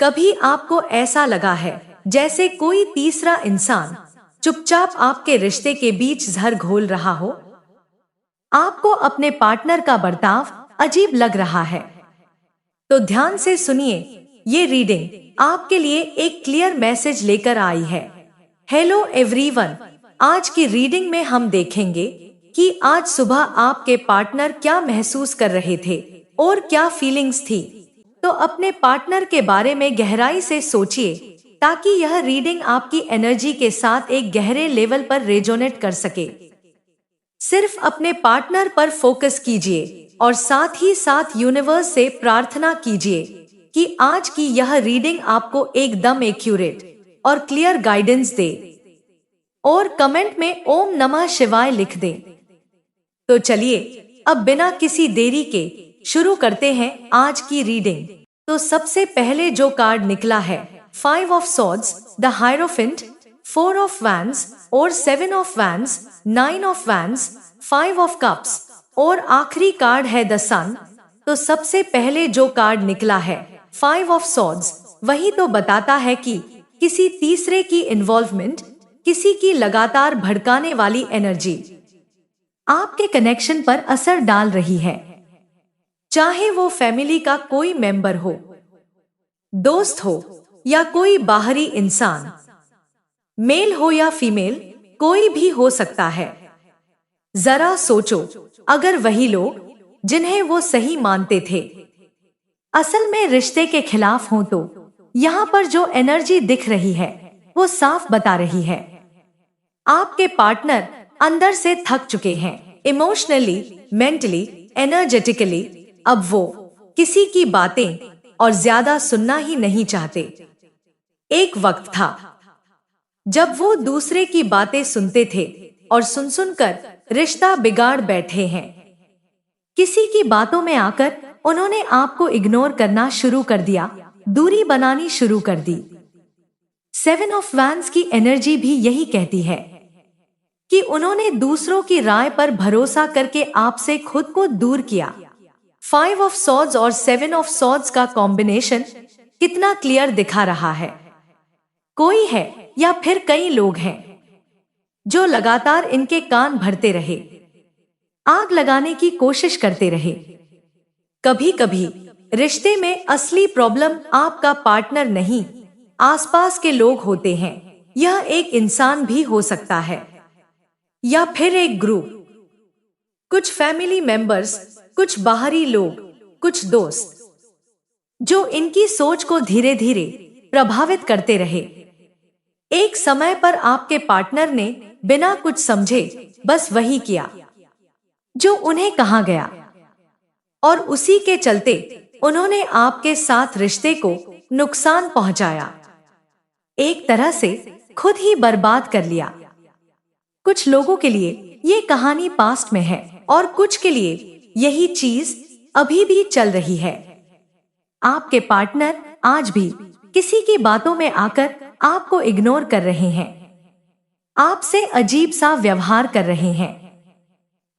कभी आपको ऐसा लगा है जैसे कोई तीसरा इंसान चुपचाप आपके रिश्ते के बीच जहर घोल रहा हो? आपको अपने पार्टनर का बर्ताव अजीब लग रहा है? तो ध्यान से सुनिए, ये रीडिंग आपके लिए एक क्लियर मैसेज लेकर आई है। हेलो एवरीवन, आज की रीडिंग में हम देखेंगे कि आज सुबह आपके पार्टनर क्या महसूस कर रहे थे और क्या फीलिंग्स थी। तो अपने पार्टनर के बारे में गहराई से सोचिए ताकि यह रीडिंग आपकी एनर्जी के साथ एक गहरे लेवल पर रेजोनेट कर सके। सिर्फ अपने पार्टनर पर फोकस कीजिए और साथ ही साथ यूनिवर्स से प्रार्थना कीजिए कि आज की यह रीडिंग आपको एकदम एक्यूरेट और क्लियर गाइडेंस दे। और कमेंट में ओम नमः शिवाय लिख दें। तो चलिए अब बिना किसी देरी के शुरू करते हैं आज की रीडिंग। तो सबसे पहले जो कार्ड निकला है 5 of swords, the hierophant, 4 of wands और 7 of wands, 9 of wands, 5 of cups और आखिरी कार्ड है द सन। तो सबसे पहले जो कार्ड निकला है 5 ऑफ सॉर्ड्स, वही तो बताता है कि किसी तीसरे की इन्वॉल्वमेंट, किसी की लगातार भड़काने वाली एनर्जी आपके कनेक्शन पर असर डाल रही है। चाहे वो फैमिली का कोई मेंबर हो, दोस्त हो या कोई बाहरी इंसान, मेल हो या फीमेल, कोई भी हो सकता है। जरा सोचो, अगर वही लोग जिन्हें वो सही मानते थे असल में रिश्ते के खिलाफ हो, तो यहाँ पर जो एनर्जी दिख रही है वो साफ बता रही है आपके पार्टनर अंदर से थक चुके हैं, इमोशनली, मेंटली, एनर्जेटिकली। अब वो किसी की बातें और ज्यादा सुनना ही नहीं चाहते। एक वक्त था जब वो दूसरे की बातें सुनते थे और सुन सुनकर रिश्ता बिगाड़ बैठे हैं। किसी की बातों में आकर उन्होंने आपको इग्नोर करना शुरू कर दिया, दूरी बनानी शुरू कर दी। 7 ऑफ वैंड्स की एनर्जी भी यही कहती है कि उन्होंने दूसरों की राय पर भरोसा करके आपसे खुद को दूर किया। 5 ऑफ सॉर्ड्स और 7 ऑफ सॉर्ड्स का कॉम्बिनेशन कितना क्लियर दिखा रहा है। कोई है या फिर कई लोग हैं जो लगातार इनके कान भरते रहे, आग लगाने की कोशिश करते रहे। कभी कभी रिश्ते में असली प्रॉब्लम आपका पार्टनर नहीं, आसपास के लोग होते हैं। यह एक इंसान भी हो सकता है या फिर एक ग्रुप, कुछ फैमिली मेंबर्स, कुछ बाहरी लोग, कुछ दोस्त, जो इनकी सोच को धीरे धीरे प्रभावित करते रहे। एक समय पर आपके पार्टनर ने बिना कुछ समझे बस वही किया जो उन्हें कहा गया, और उसी के चलते उन्होंने आपके साथ रिश्ते को नुकसान पहुंचाया, एक तरह से खुद ही बर्बाद कर लिया। कुछ लोगों के लिए ये कहानी पास्ट में है और कुछ के लिए यही चीज अभी भी चल रही है। आपके पार्टनर आज भी किसी की बातों में आकर आपको इग्नोर कर रहे हैं, आपसे अजीब सा व्यवहार कर रहे हैं,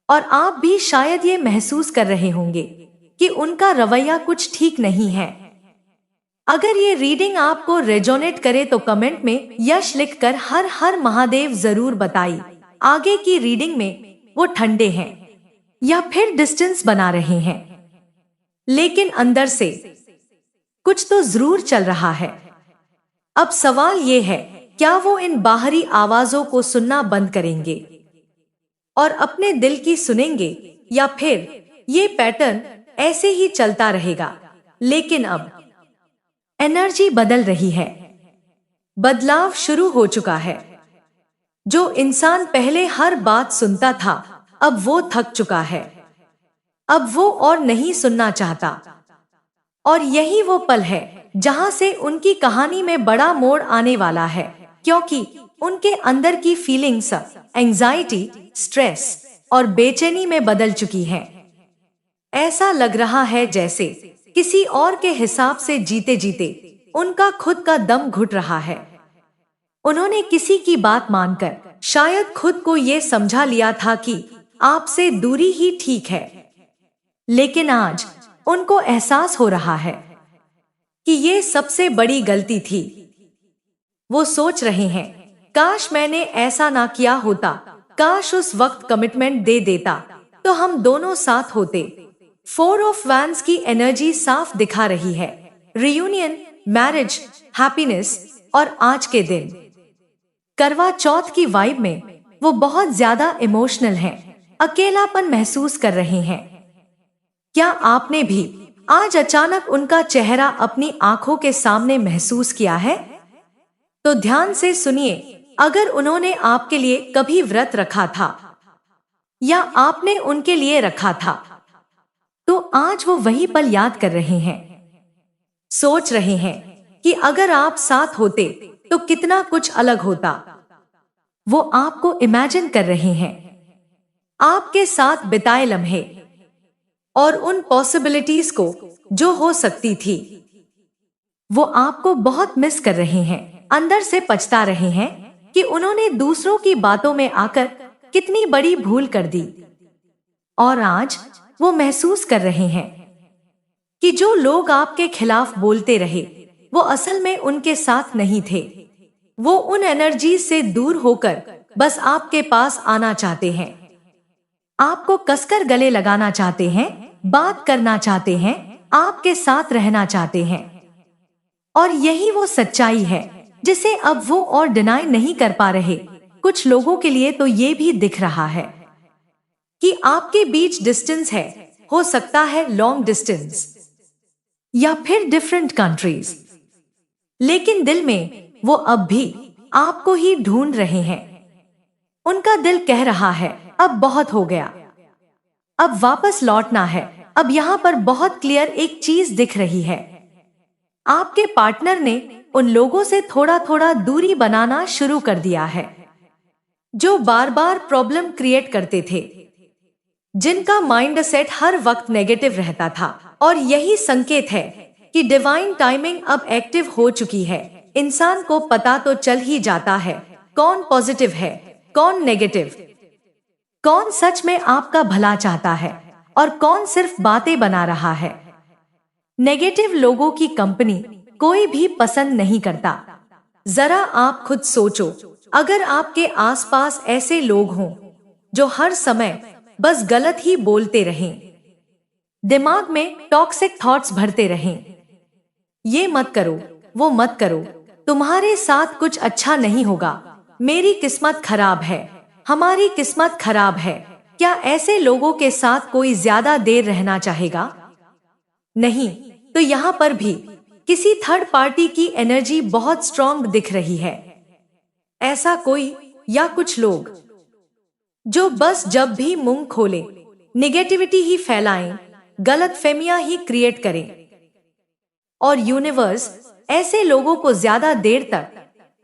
और आप भी शायद ये महसूस कर रहे होंगे कि उनका रवैया कुछ ठीक नहीं है। अगर ये रीडिंग आपको रेजोनेट करे तो कमेंट में यश लिखकर हर हर महादेव जरूर बताइए। आगे की रीडिंग में वो ठंडे हैं या फिर डिस्टेंस बना रहे हैं, लेकिन अंदर से कुछ तो जरूर चल रहा है। अब सवाल ये है, क्या वो इन बाहरी आवाजों को सुनना बंद करेंगे और अपने दिल की सुनेंगे, या फिर ये पैटर्न ऐसे ही चलता रहेगा। लेकिन अब एनर्जी बदल रही है, बदलाव शुरू हो चुका है। जो इंसान पहले हर बात सुनता था, अब वो थक चुका है, अब वो और नहीं सुनना चाहता। और यही वो पल है जहां से उनकी कहानी में बड़ा मोड़ आने वाला है, क्योंकि उनके अंदर की फीलिंग्स एंजाइटी, स्ट्रेस और बेचैनी में बदल चुकी हैं। ऐसा लग रहा है जैसे किसी और के हिसाब से जीते जीते उनका खुद का दम घुट रहा है। उन्होंने किसी की बात मानकर शायद खुद को ये समझा लिया था कि आपसे दूरी ही ठीक है, लेकिन आज उनको एहसास हो रहा है कि ये सबसे बड़ी गलती थी। वो सोच रहे हैं, काश मैंने ऐसा ना किया होता, काश उस वक्त कमिटमेंट दे देता तो हम दोनों साथ होते। फोर ऑफ वैंड्स की एनर्जी साफ दिखा रही है, रियूनियन, मैरिज, हैप्पीनेस और आज के दिन करवा चौथ की वाइब में वो बहुत ज्यादा इमोशनल हैं, अकेलापन महसूस कर रहे हैं। क्या आपने भी आज अचानक उनका चेहरा अपनी आंखों के सामने महसूस किया है? तो ध्यान से सुनिए, अगर उन्होंने आपके लिए कभी व्रत रखा था या आपने उनके लिए रखा था, तो आज वो वही पल याद कर रहे हैं। सोच रहे हैं कि अगर आप साथ होते तो कितना कुछ अलग होता। वो आपको इमेजिन कर रहे हैं, आपके साथ बिताए लम्हे और उन पॉसिबिलिटीज को जो हो सकती थी। वो आपको बहुत मिस कर रहे हैं, अंदर से पछता रहे हैं कि उन्होंने दूसरों की बातों में आकर कितनी बड़ी भूल कर दी। और आज वो महसूस कर रहे हैं कि जो लोग आपके खिलाफ बोलते रहे वो असल में उनके साथ नहीं थे। वो उन एनर्जी से दूर होकर बस आपके पास आना चाहते हैं, आपको कसकर गले लगाना चाहते हैं, बात करना चाहते हैं, आपके साथ रहना चाहते हैं। और यही वो सच्चाई है जिसे अब वो और डिनाई नहीं कर पा रहे। कुछ लोगों के लिए तो ये भी दिख रहा है कि आपके बीच डिस्टेंस है, हो सकता है लॉन्ग डिस्टेंस या फिर डिफरेंट कंट्रीज, लेकिन दिल में वो अब भी आपको ही ढूंढ रहे हैं। उनका दिल कह रहा है, अब बहुत हो गया, अब वापस लौटना है। अब यहाँ पर बहुत क्लियर एक चीज दिख रही है, आपके पार्टनर ने उन लोगों से थोड़ा थोड़ा दूरी बनाना शुरू कर दिया है जो बार बार प्रॉब्लम क्रिएट करते थे, जिनका माइंड सेट हर वक्त नेगेटिव रहता था। और यही संकेत है कि डिवाइन टाइमिंग अब एक्टिव हो चुकी है। इंसान को पता तो चल ही जाता है कौन पॉजिटिव है, कौन नेगेटिव, कौन सच में आपका भला चाहता है और कौन सिर्फ बातें बना रहा है। नेगेटिव लोगों की कंपनी कोई भी पसंद नहीं करता। जरा आप खुद सोचो, अगर आपके आसपास ऐसे लोग हों जो हर समय बस गलत ही बोलते रहें, दिमाग में टॉक्सिक थॉट्स भरते रहें, ये मत करो, वो मत करो, तुम्हारे साथ कुछ अच्छा नहीं होगा, मेरी किस्मत खराब है, हमारी किस्मत खराब है, क्या ऐसे लोगों के साथ कोई ज्यादा देर रहना चाहेगा? नहीं। तो यहाँ पर भी किसी थर्ड पार्टी की एनर्जी बहुत स्ट्रॉन्ग दिख रही है। ऐसा कोई या कुछ लोग जो बस जब भी मुंह खोले निगेटिविटी ही फैलाएं, गलत फहमियां ही क्रिएट करें। और यूनिवर्स ऐसे लोगों को ज्यादा देर तक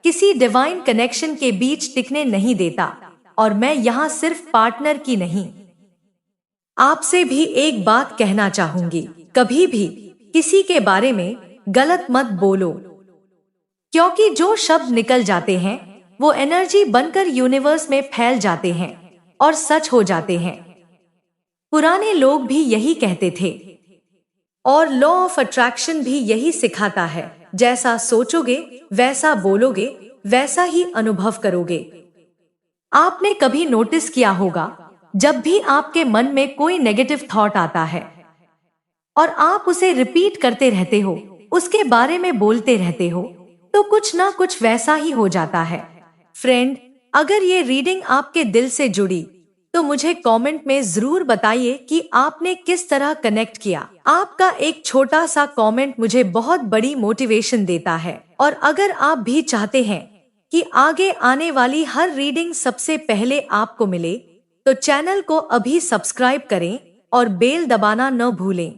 किसी डिवाइन कनेक्शन के बीच टिकने नहीं देता। और मैं यहाँ सिर्फ पार्टनर की नहीं, आपसे भी एक बात कहना चाहूंगी, कभी भी किसी के बारे में गलत मत बोलो, क्योंकि जो शब्द निकल जाते हैं वो एनर्जी बनकर यूनिवर्स में फैल जाते हैं और सच हो जाते हैं। पुराने लोग भी यही कहते थे और लॉ ऑफ अट्रैक्शन भी यही सिखाता है, जैसा सोचोगे वैसा बोलोगे, वैसा ही अनुभव करोगे। आपने कभी नोटिस किया होगा, जब भी आपके मन में कोई नेगेटिव थॉट आता है और आप उसे रिपीट करते रहते हो, उसके बारे में बोलते रहते हो, तो कुछ ना कुछ वैसा ही हो जाता है। फ्रेंड, अगर ये रीडिंग आपके दिल से जुड़ी तो मुझे कमेंट में जरूर बताइए कि आपने किस तरह कनेक्ट किया। आपका एक छोटा सा कमेंट मुझे बहुत बड़ी मोटिवेशन देता है। और अगर आप भी चाहते हैं कि आगे आने वाली हर रीडिंग सबसे पहले आपको मिले, तो चैनल को अभी सब्सक्राइब करें और बेल दबाना न भूलें।